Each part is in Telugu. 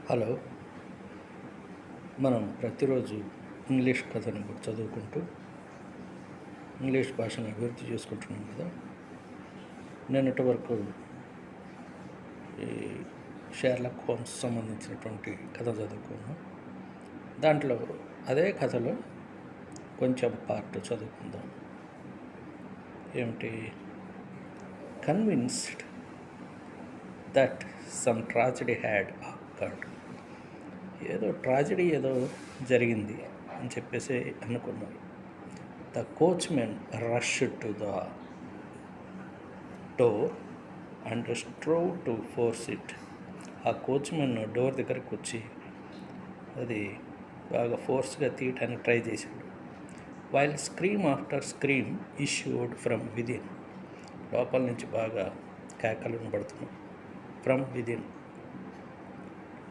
హలో. మనం ప్రతిరోజు ఇంగ్లీష్ కథను చదువుకుంటూ ఇంగ్లీష్ భాషను అభివృద్ధి చేసుకుంటున్నాం కదా. నిన్నటి వరకు ఈ షెర్లాక్ హోమ్స్ సంబంధించినటువంటి కథ చదువుకున్నాం. దాంట్లో అదే కథలో కొంచెం పార్ట్ చదువుకుందాం. ఏమిటి? Convinced that some tragedy had occurred. ఏదో ట్రాజడీ జరిగింది అని చెప్పేసి అనుకున్నారు. The coachmen rush to the door and strove to force it. ఆ కోచ్మెన్ డోర్ దగ్గరకు వచ్చి అది బాగా ఫోర్స్గా తీయటానికి ట్రై చేశాడు. While scream after scream issued from within. లోపల నుంచి బాగా కేకలు వినబడుతున్నాయి. From within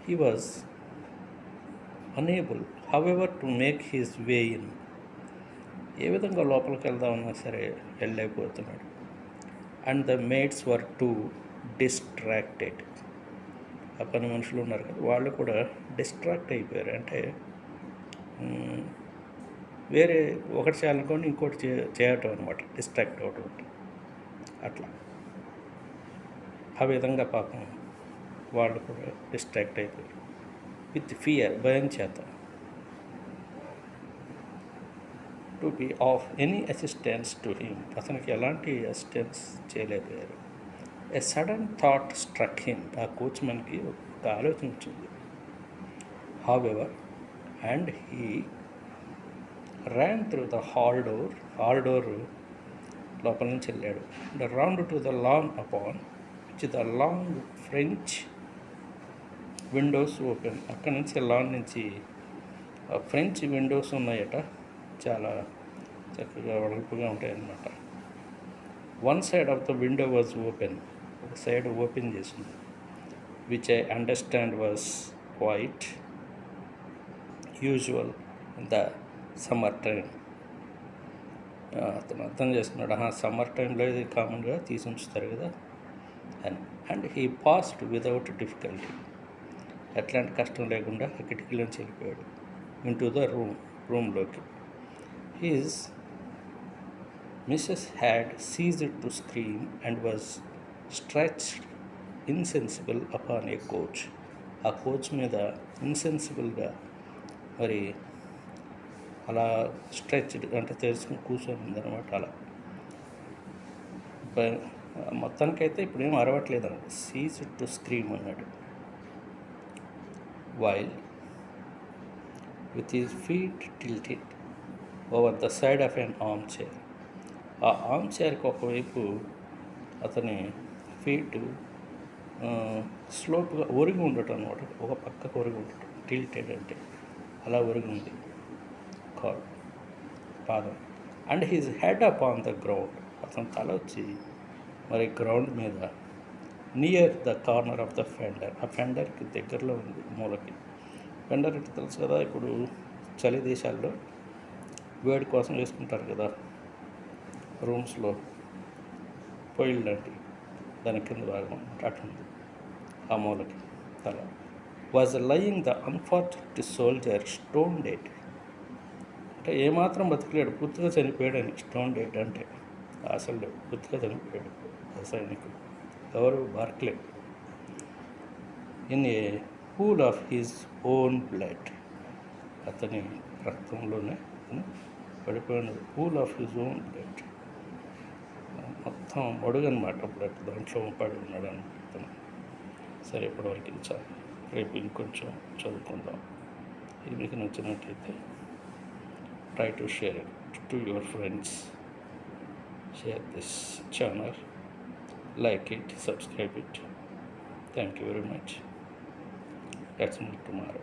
he was unable, however, to make his way in. ఏ విధంగా లోపలికి వెళ్దామన్నా సరే వెళ్ళలేకపోతున్నాడు. And the mates were too distracted. ఆ పని మనుషులు ఉన్నారు కదా, వాళ్ళు కూడా డిస్ట్రాక్ట్ అయిపోయారు. అంటే వేరే ఒకటి చేయాలనుకోండి ఇంకోటి చేయటం అనమాట, డిస్ట్రాక్ట్ అవటం అంటే అట్లా. ఆ విధంగా పాపం వాళ్ళు కూడా డిస్ట్రాక్ట్ అయిపోయారు. విత్ ఫియర్, భయం చేత. To be of any assistance to him, అతనికి ఎలాంటి అసిస్టెన్స్ చేయలేకపోయారు. A sudden thought struck him, ఆ కోచ్మెన్కి ఒక ఆలోచన వచ్చింది. However, and he ran through the hall door లోపల నుంచి వెళ్ళాడు. The round to the lawn upon which the long French windows open. అక్కడి నుంచి లాన్ నుంచి ఫ్రెంచ్ విండోస్ ఉన్నాయట, చాలా చక్కగా వెడల్పుగా ఉంటాయన్నమాట. One side of the window was open, ఒక సైడ్ ఓపెన్ చేసింది. Which I understand was quite usual in the summer time. అతను అర్థం చేసుకున్నాడు, సమ్మర్ టైంలో ఇది కామన్గా తీసి ఉంచుతారు కదా అని. And he passed without difficulty, ఎట్లాంటి కష్టం లేకుండా ఆ కిటికీలోంచి వెళ్ళిపోయాడు. ఇంటూ ద రూమ్లోకి. His missus had ceased to scream and was stretched insensible upon a couch. ఆ కోచ్ మీద ఇన్సెన్సిబుల్గా మరి అలా స్ట్రెచ్డ్ అంటే తెలుసుకుని కూర్చొని ఉందన్నమాట. అలా మొత్తానికైతే ఇప్పుడు ఏం అరవట్లేదు అన్నమాట. సీజ్డ్ టు స్క్రీమ్ అన్నాడు. While with his feet tilted over the side of an armchair. ఆ ఆర్మ్చైర్కి ఒకవైపు అతని ఫీట్ స్లోప్గా ఒరిగి ఉండటం అనమాట, ఒక పక్కకు ఒరిగి ఉండటం. టిల్టెడ్ అంటే అలా ఒరిగి ఉంది పాదం. And his head up on the ground, అతని తల వచ్చి మరి గ్రౌండ్ మీద near the corner of the fender. ఆ ఫెండర్కి దగ్గరలో ఉంది, మూలకి. ఫెండర్ అంటే తెలుసు కదా, ఇప్పుడు చలి దేశాల్లో వేడి కోసం వేసుకుంటారు కదా రూమ్స్లో, పొయ్యిల్ లాంటివి, దాని కింద భాగం అట్లుంది ఆ మూలకి తల. Was lying the unfortunate soldier stone dead. అంటే ఏమాత్రం బతికలేడు, పూర్తిగా చనిపోయాడని. స్టోన్ డెడ్ అంటే అసలు పూర్తిగా చనిపోయాడు ఆ సైనికుడు. ఎవరు? Barclay. In a pool of his own blood, అతని రక్తంలోనే పడిపోయిన pool of his own blood. మొత్తం అడుగనమాట బ్లడ్, దాంట్లో పడి ఉన్నాడు అతను. సరే, ఇప్పటివరకు ఇది చాలు. రేపు ఇంకొంచెం చదువుకుందాం. ఇది మీకు నచ్చినట్లయితే try to share it to your friends. Share this channel, like it, subscribe it. Thank you very much. Let's meet tomorrow.